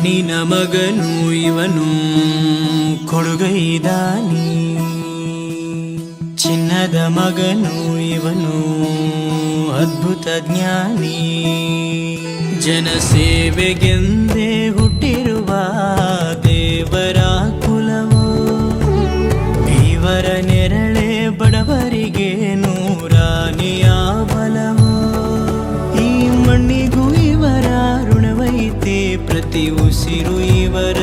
ಮಣ್ಣಿನ ಮಗನು ಇವನು ಕೊಡುಗೈದಾನಿ, ಚಿನ್ನದ ಮಗನು ಇವನು ಅದ್ಭುತ ಜ್ಞಾನಿ. ಜನಸೇವೆಗೆಂದೇ ಹುಟ್ಟಿರುವ ದೇವರ ಕುಲವೋ, ಇವರ ನೆರಳೆ ಬಡವರಿಗೆ ನೂರಾನೆಯ ಬಲವೋ. ಈ ಮಣ್ಣಿಗೂ ಇವರ ಋಣವೈತೆ, ಪ್ರತಿ ಉಸಿರು ಇವರ